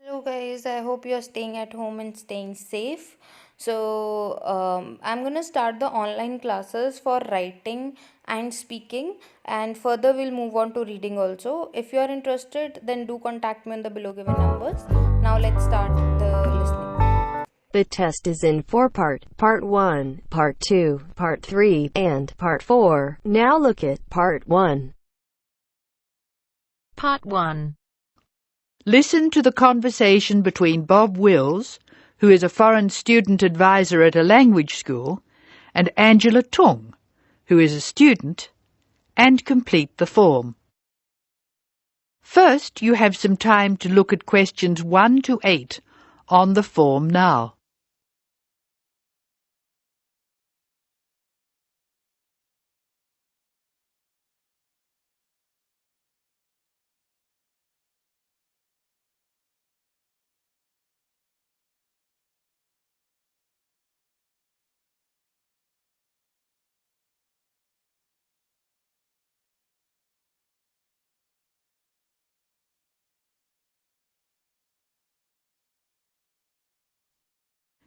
Hello guys, I hope you're staying at home and staying safe. I'm gonna start the online classes for writing and speaking, and further we'll move on to reading also. If you are interested, then do contact me on the below given numbers. Now let's start the listening. The test is in Part 1, Part 2, Part 3, and Part 4. Now look at Part 1. Part 1. Listen to the conversation between Bob Wills, who is a foreign student advisor at a language school, and Angela Tung, who is a student, and complete the form. First, you have some time to look at questions 1 to 8 on the form now.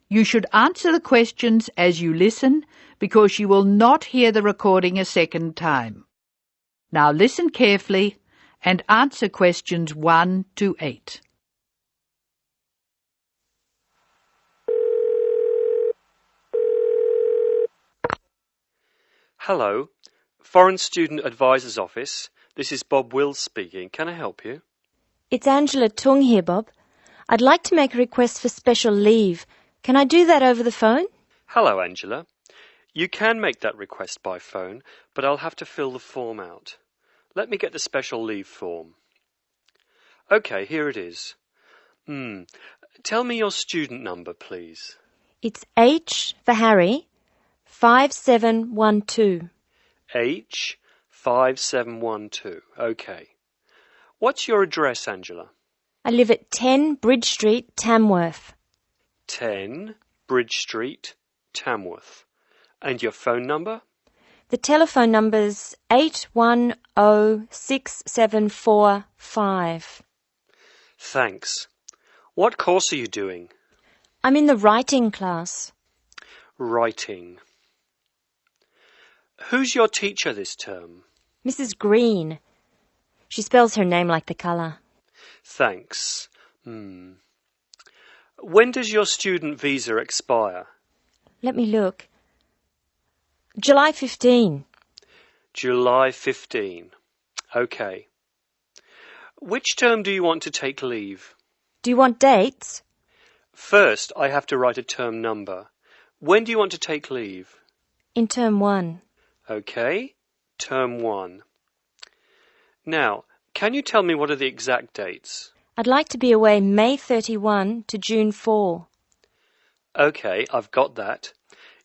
You should answer the questions as you listen because you will not hear the recording a second time. Now listen carefully and answer questions 1 to 8. Hello, Foreign Student Advisor's Office. This is Bob Wills speaking. Can I help you? It's Angela Tung here, Bob. I'd like to make a request for special leave. Can I do that over the phone? Hello, Angela. You can make that request by phone, but I'll have to fill the form out. Let me get the special leave form. OK, here it is. Tell me your student number, please. It's H for Harry, 5712. H5712. OK. What's your address, Angela? I live at 10 Bridge Street, Tamworth. 10 Bridge Street, Tamworth. And your phone number? The telephone number's 810675. Thanks. What course are you doing? I'm in the writing class. Writing. Who's your teacher this term? Mrs. Green. She spells her name like the colour. Thanks. When does your student visa expire? Let me look. July 15. July 15. OK. Which term do you want to take leave? Do you want dates? First, I have to write a term number. When do you want to take leave? In term 1. OK. Term 1. Now, can you tell me what are the exact dates? I'd like to be away May 31 to June 4. OK, I've got that.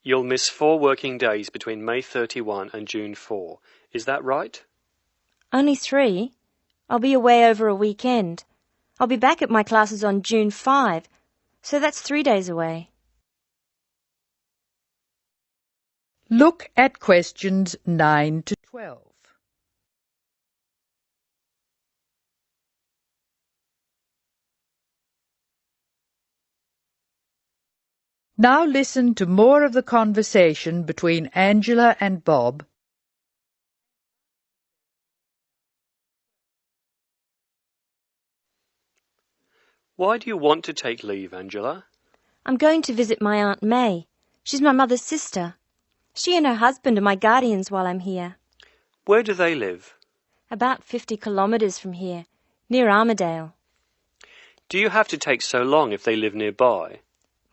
You'll miss 4 working days between May 31 and June 4. Is that right? Only 3? I'll be away over a weekend. I'll be back at my classes on June 5, so that's 3 days away. Look at questions 9 to 12. Now listen to more of the conversation between Angela and Bob. Why do you want to take leave, Angela? I'm going to visit my Aunt May. She's my mother's sister. She and her husband are my guardians while I'm here. Where do they live? About 50 kilometres from here, near Armadale. Do you have to take so long if they live nearby?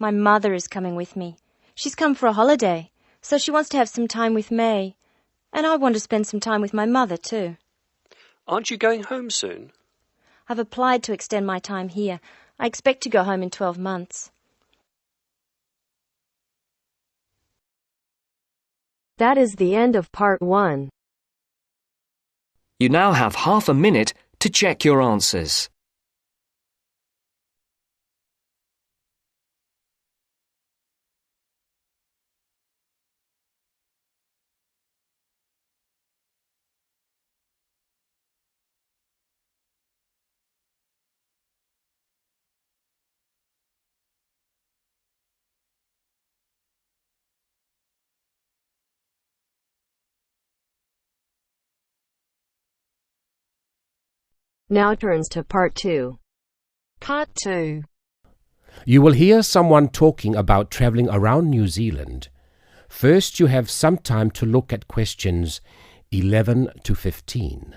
My mother is coming with me. She's come for a holiday, so she wants to have some time with May. And I want to spend some time with my mother too. Aren't you going home soon? I've applied to extend my time here. I expect to go home in 12 months. That is the end of Part 1. You now have half a minute to check your answers. Now turns to Part 2. Part 2. You will hear someone talking about travelling around New Zealand. First, you have some time to look at questions 11 to 15.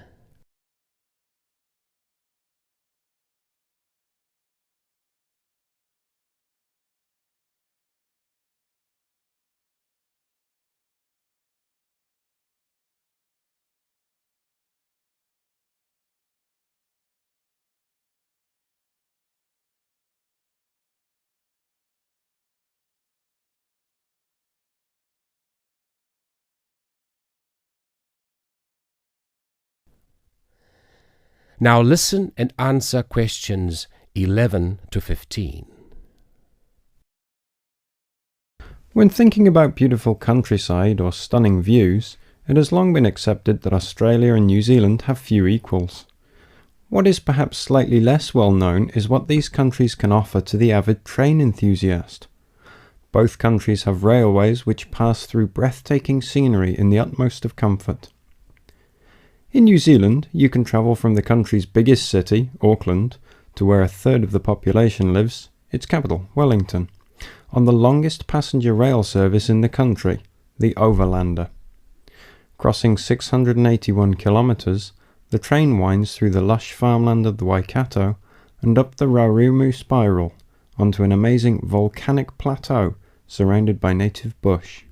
Now listen and answer questions 11 to 15. When thinking about beautiful countryside or stunning views, it has long been accepted that Australia and New Zealand have few equals. What is perhaps slightly less well known is what these countries can offer to the avid train enthusiast. Both countries have railways which pass through breathtaking scenery in the utmost of comfort. In New Zealand, you can travel from the country's biggest city, Auckland, to where a third of the population lives, its capital, Wellington, on the longest passenger rail service in the country, the Overlander. Crossing 681 kilometres, the train winds through the lush farmland of the Waikato and up the Raurimu Spiral onto an amazing volcanic plateau surrounded by native bush.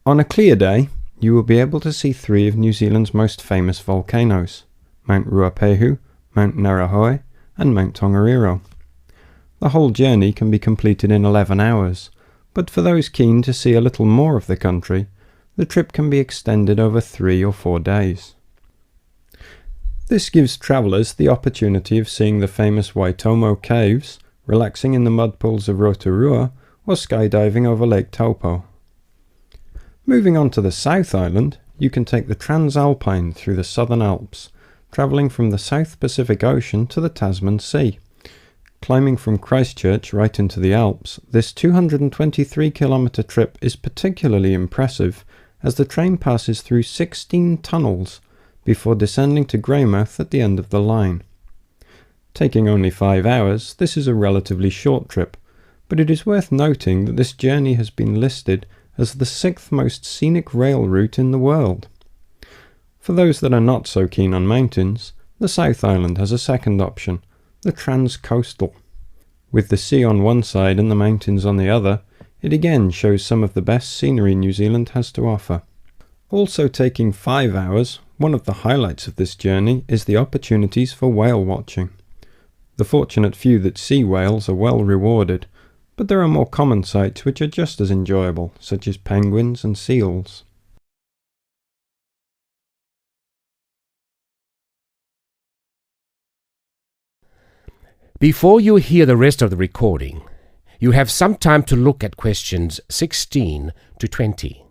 On a clear day, you will be able to see three of New Zealand's most famous volcanoes, Mount Ruapehu, Mount Ngauruhoe and Mount Tongariro. The whole journey can be completed in 11 hours, but for those keen to see a little more of the country, the trip can be extended over 3 or 4 days. This gives travellers the opportunity of seeing the famous Waitomo caves, relaxing in the mud pools of Rotorua, or skydiving over Lake Taupo. Moving on to the South Island, you can take the Transalpine through the Southern Alps, travelling from the South Pacific Ocean to the Tasman Sea. Climbing from Christchurch right into the Alps, this 223-kilometre trip is particularly impressive as the train passes through 16 tunnels before descending to Greymouth at the end of the line. Taking only 5 hours, this is a relatively short trip, but it is worth noting that this journey has been listed as the 6th most scenic rail route in the world. For those that are not so keen on mountains, the South Island has a second option, the Transcoastal. With the sea on one side and the mountains on the other, it again shows some of the best scenery New Zealand has to offer. Also taking 5 hours, one of the highlights of this journey is the opportunities for whale watching. The fortunate few that see whales are well rewarded, but there are more common sights which are just as enjoyable, such as penguins and seals. Before you hear the rest of the recording, you have some time to look at questions 16 to 20.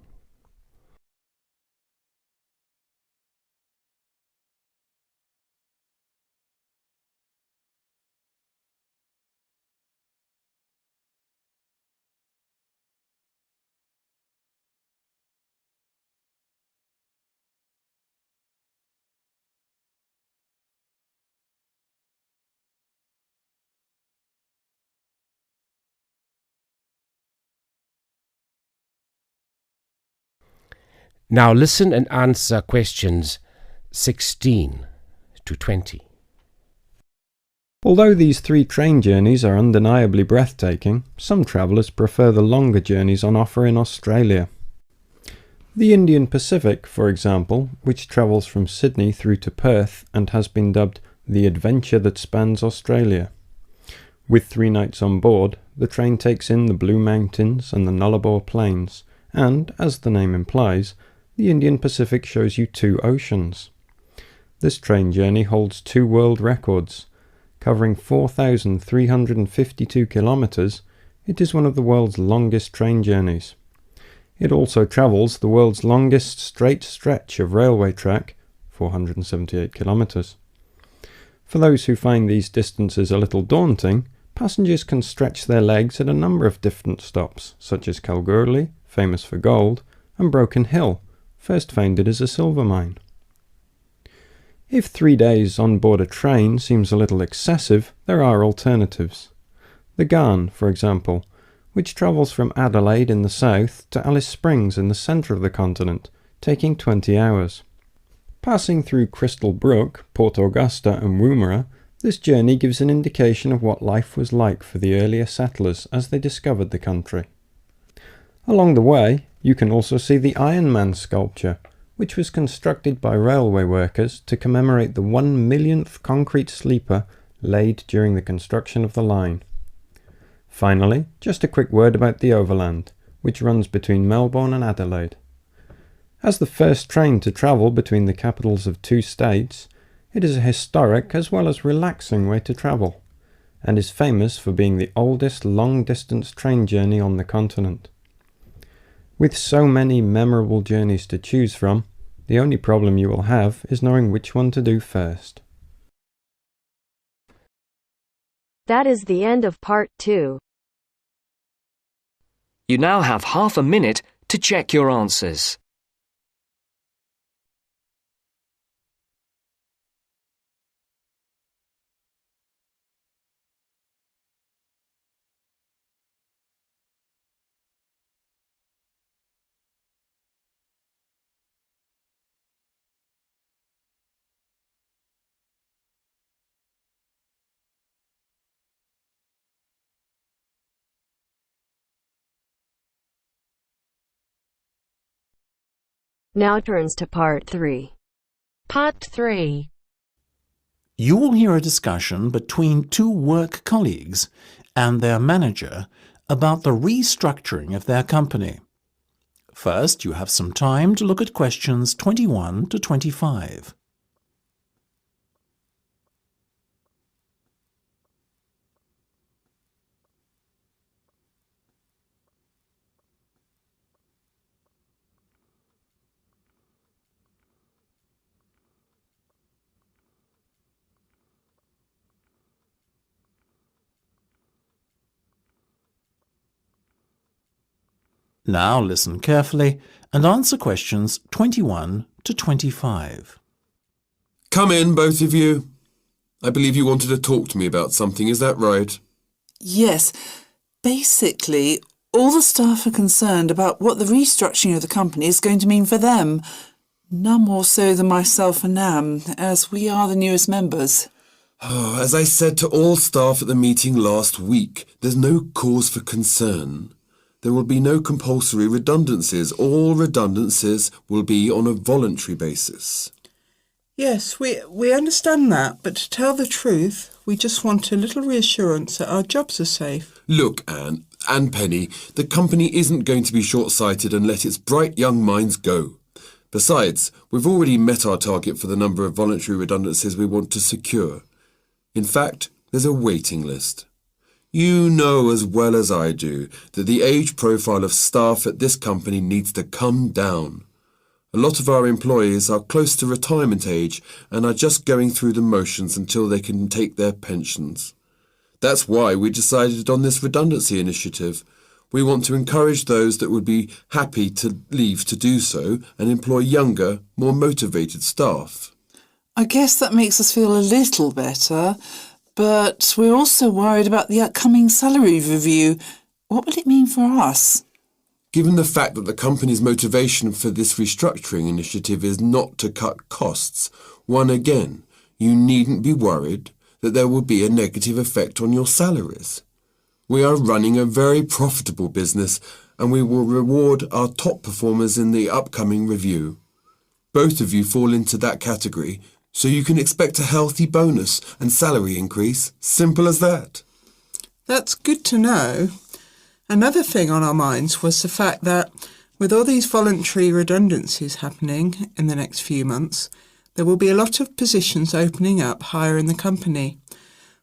Now listen and answer questions 16 to 20. Although these 3 train journeys are undeniably breathtaking, some travellers prefer the longer journeys on offer in Australia. The Indian Pacific, for example, which travels from Sydney through to Perth and has been dubbed the adventure that spans Australia. With 3 nights on board, the train takes in the Blue Mountains and the Nullarbor Plains, and, as the name implies, the Indian Pacific shows you 2 oceans. This train journey holds 2 world records. Covering 4,352 kilometres, it is one of the world's longest train journeys. It also travels the world's longest straight stretch of railway track, 478 kilometres. For those who find these distances a little daunting, passengers can stretch their legs at a number of different stops, such as Kalgoorlie, famous for gold, and Broken Hill, first founded as a silver mine. If 3 days on board a train seems a little excessive, there are alternatives. The Garn, for example, which travels from Adelaide in the south to Alice Springs in the centre of the continent, taking 20 hours. Passing through Crystal Brook, Port Augusta and Woomera, this journey gives an indication of what life was like for the earlier settlers as they discovered the country. Along the way, you can also see the Iron Man sculpture, which was constructed by railway workers to commemorate the 1 millionth concrete sleeper laid during the construction of the line. Finally, just a quick word about the Overland, which runs between Melbourne and Adelaide. As the first train to travel between the capitals of two states, it is a historic as well as relaxing way to travel, and is famous for being the oldest long-distance train journey on the continent. With so many memorable journeys to choose from, the only problem you will have is knowing which one to do first. That is the end of part 2. You now have half a minute to check your answers. Now turns to part 3. Part 3. You will hear a discussion between two work colleagues and their manager about the restructuring of their company. First, you have some time to look at questions 21 to 25. Now listen carefully and answer questions 21 to 25. Come in, both of you. I believe you wanted to talk to me about something, is that right? Yes. Basically, all the staff are concerned about what the restructuring of the company is going to mean for them. None more so than myself and Nam, as we are the newest members. Oh, as I said to all staff at the meeting last week, there's no cause for concern. There will be no compulsory redundancies. All redundancies will be on a voluntary basis. Yes, we understand that, but to tell the truth, we just want a little reassurance that our jobs are safe. Look, Anne and Penny, the company isn't going to be short-sighted and let its bright young minds go. Besides, we've already met our target for the number of voluntary redundancies we want to secure. In fact, there's a waiting list. You know as well as I do that the age profile of staff at this company needs to come down. A lot of our employees are close to retirement age and are just going through the motions until they can take their pensions. That's why we decided on this redundancy initiative. We want to encourage those that would be happy to leave to do so and employ younger, more motivated staff. I guess that makes us feel a little better. But we're also worried about the upcoming salary review. What will it mean for us? Given the fact that the company's motivation for this restructuring initiative is not to cut costs, again, you needn't be worried that there will be a negative effect on your salaries. We are running a very profitable business and we will reward our top performers in the upcoming review. Both of you fall into that category, so you can expect a healthy bonus and salary increase. Simple as that. That's good to know. Another thing on our minds was the fact that with all these voluntary redundancies happening in the next few months, there will be a lot of positions opening up higher in the company.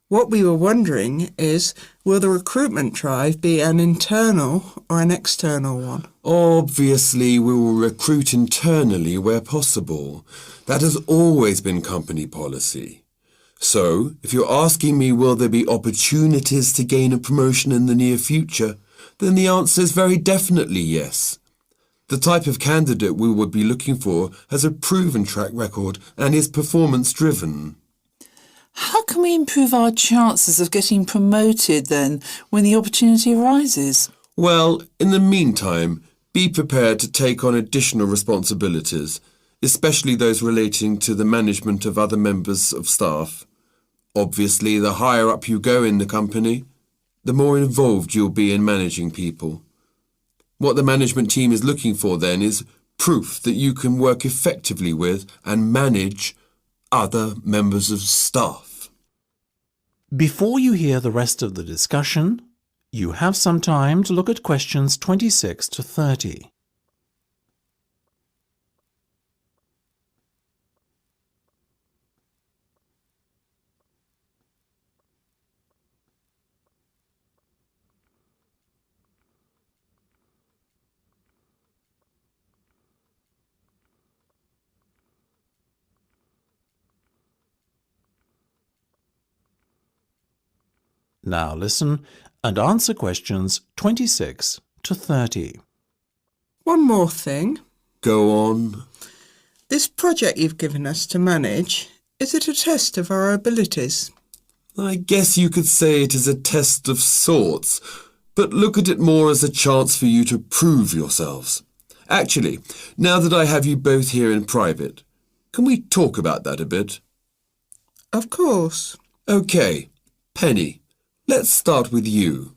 What we were wondering is, will the recruitment drive be an internal or an external one? Obviously, we will recruit internally where possible. That has always been company policy. So, if you're asking me will there be opportunities to gain a promotion in the near future, then the answer is very definitely yes. The type of candidate we would be looking for has a proven track record and is performance-driven. How can we improve our chances of getting promoted then when the opportunity arises? Well, in the meantime, be prepared to take on additional responsibilities, especially those relating to the management of other members of staff. Obviously, the higher up you go in the company, the more involved you'll be in managing people. What the management team is looking for then is proof that you can work effectively with and manage other members of staff. Before you hear the rest of the discussion, you have some time to look at questions 26 to 30. Now listen and answer questions 26 to 30. One more thing. Go on. This project you've given us to manage, is it a test of our abilities? I guess you could say it is a test of sorts, but look at it more as a chance for you to prove yourselves. Actually, now that I have you both here in private, can we talk about that a bit? Of course. OK, Penny, let's start with you.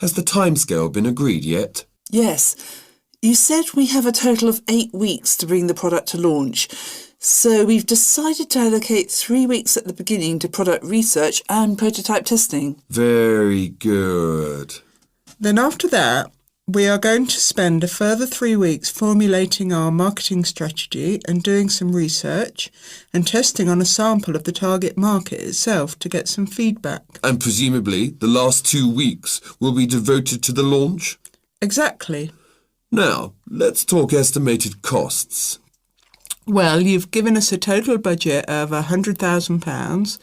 Has the timescale been agreed yet? Yes. You said we have a total of 8 weeks to bring the product to launch. So we've decided to allocate 3 weeks at the beginning to product research and prototype testing. Very good. Then after that, we are going to spend a further 3 weeks formulating our marketing strategy and doing some research and testing on a sample of the target market itself to get some feedback. And presumably the last 2 weeks will be devoted to the launch? Exactly. Now, let's talk estimated costs. Well, you've given us a total budget of £100,000.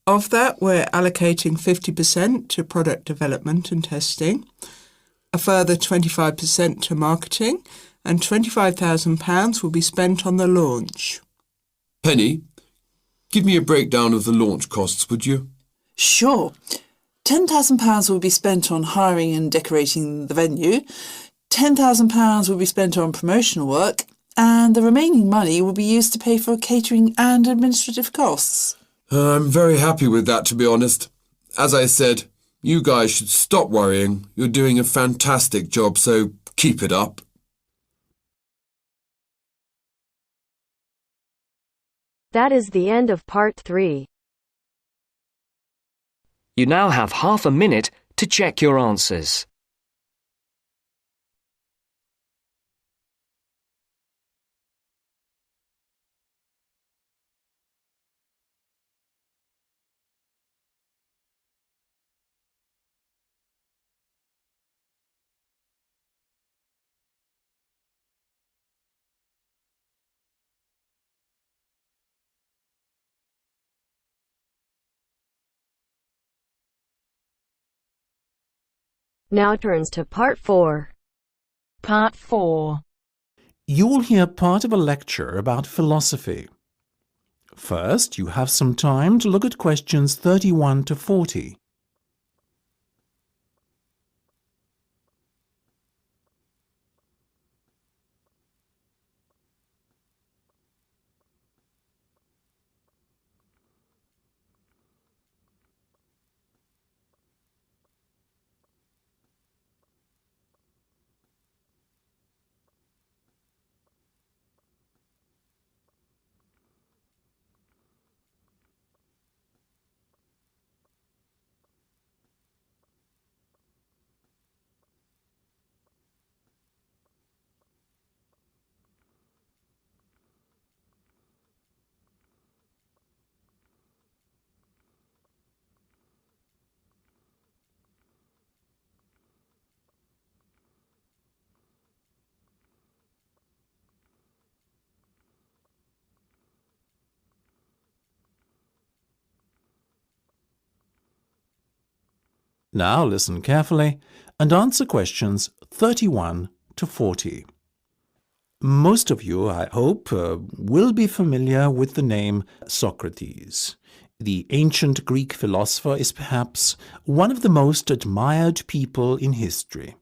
Of that, we're allocating 50% to product development and testing, a further 25% to marketing, and £25,000 will be spent on the launch. Penny, give me a breakdown of the launch costs, would you? Sure. £10,000 will be spent on hiring and decorating the venue, £10,000 will be spent on promotional work, and the remaining money will be used to pay for catering and administrative costs. I'm very happy with that, to be honest. As I said, you guys should stop worrying. You're doing a fantastic job, so keep it up. That is the end of part 3. You now have half a minute to check your answers. Now turns to part 4. Part 4. You will hear part of a lecture about philosophy. First, you have some time to look at questions 31 to 40. Now listen carefully and answer questions 31 to 40. Most of you, I hope, will be familiar with the name Socrates. The ancient Greek philosopher is perhaps one of the most admired people in history.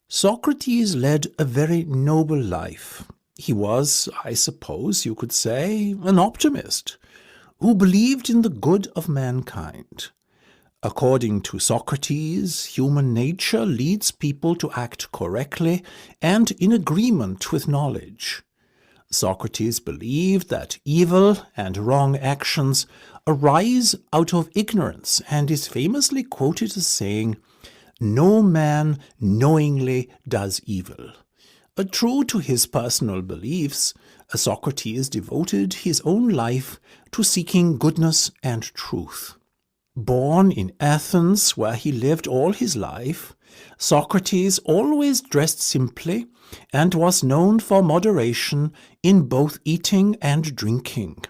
Socrates led a very noble life. He was, I suppose you could say, an optimist who believed in the good of mankind. According to Socrates, human nature leads people to act correctly and in agreement with knowledge. Socrates believed that evil and wrong actions arise out of ignorance and is famously quoted as saying, "No man knowingly does evil." True to his personal beliefs, Socrates devoted his own life to seeking goodness and truth. Born in Athens, where he lived all his life, Socrates always dressed simply and was known for moderation in both eating and drinking.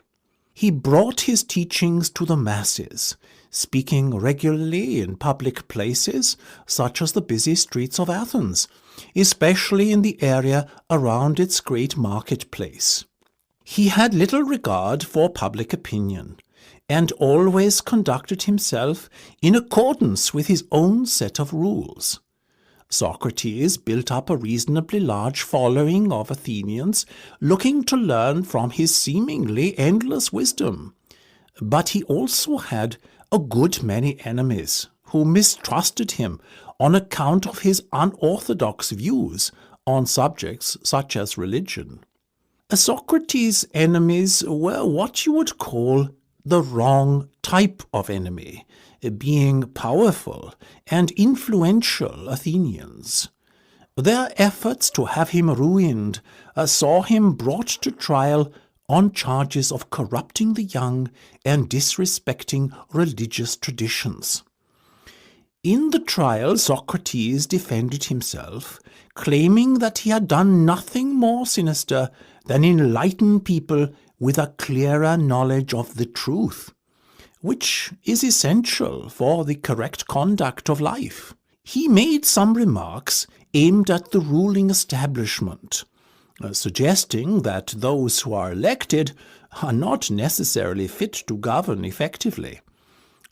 He brought his teachings to the masses, speaking regularly in public places such as the busy streets of Athens, especially in the area around its great marketplace. He had little regard for public opinion, and always conducted himself in accordance with his own set of rules. Socrates built up a reasonably large following of Athenians looking to learn from his seemingly endless wisdom. But he also had a good many enemies who mistrusted him on account of his unorthodox views on subjects such as religion. Socrates' enemies were what you would call the wrong type of enemy, being powerful and influential Athenians. Their efforts to have him ruined saw him brought to trial on charges of corrupting the young and disrespecting religious traditions. In the trial, Socrates defended himself, claiming that he had done nothing more sinister than enlighten people with a clearer knowledge of the truth, which is essential for the correct conduct of life. He made some remarks aimed at the ruling establishment, suggesting that those who are elected are not necessarily fit to govern effectively.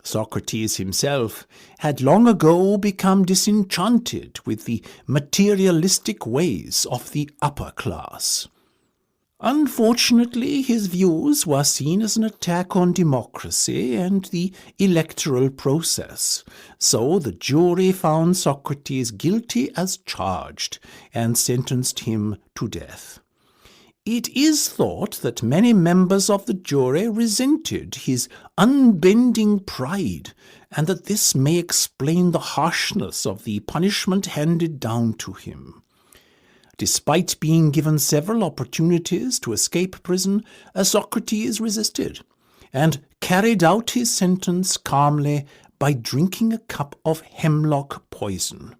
Socrates himself had long ago become disenchanted with the materialistic ways of the upper class. Unfortunately, his views were seen as an attack on democracy and the electoral process, so the jury found Socrates guilty as charged and sentenced him to death. It is thought that many members of the jury resented his unbending pride, and that this may explain the harshness of the punishment handed down to him. Despite being given several opportunities to escape prison, Socrates resisted, and carried out his sentence calmly by drinking a cup of hemlock poison.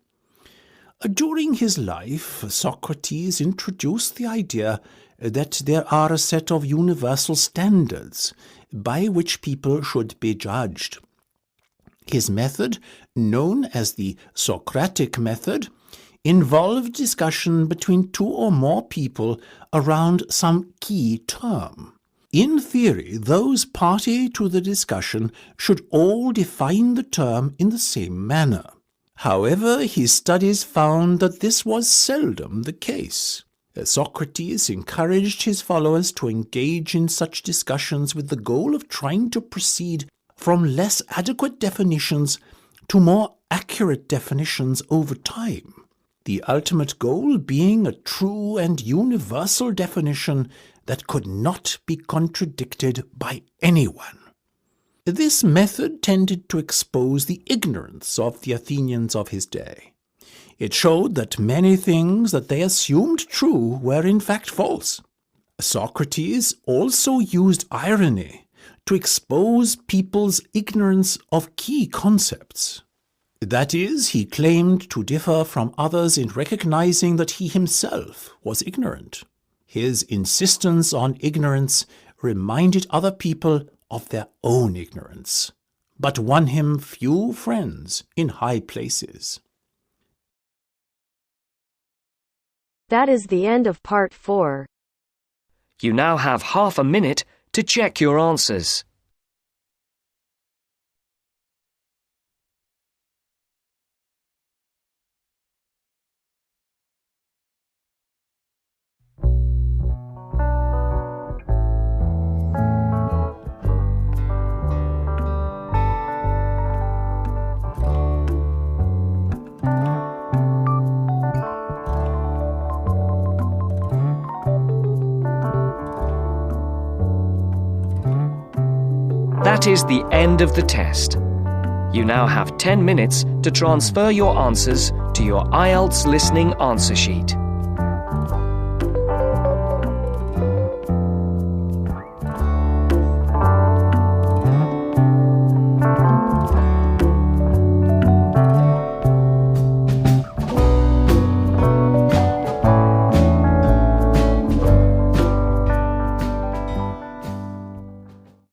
During his life, Socrates introduced the idea that there are a set of universal standards by which people should be judged. His method, known as the Socratic method, involved discussion between two or more people around some key term. In theory, those party to the discussion should all define the term in the same manner. However, his studies found that this was seldom the case. Socrates encouraged his followers to engage in such discussions with the goal of trying to proceed from less adequate definitions to more accurate definitions over time, the ultimate goal being a true and universal definition that could not be contradicted by anyone. This method tended to expose the ignorance of the Athenians of his day. It showed that many things that they assumed true were in fact false. Socrates also used irony to expose people's ignorance of key concepts. That is, he claimed to differ from others in recognizing that he himself was ignorant. His insistence on ignorance reminded other people of their own ignorance, but won him few friends in high places. That is the end of part 4. You now have half a minute to check your answers. That is the end of the test. You now have 10 minutes to transfer your answers to your Ielts listening answer sheet.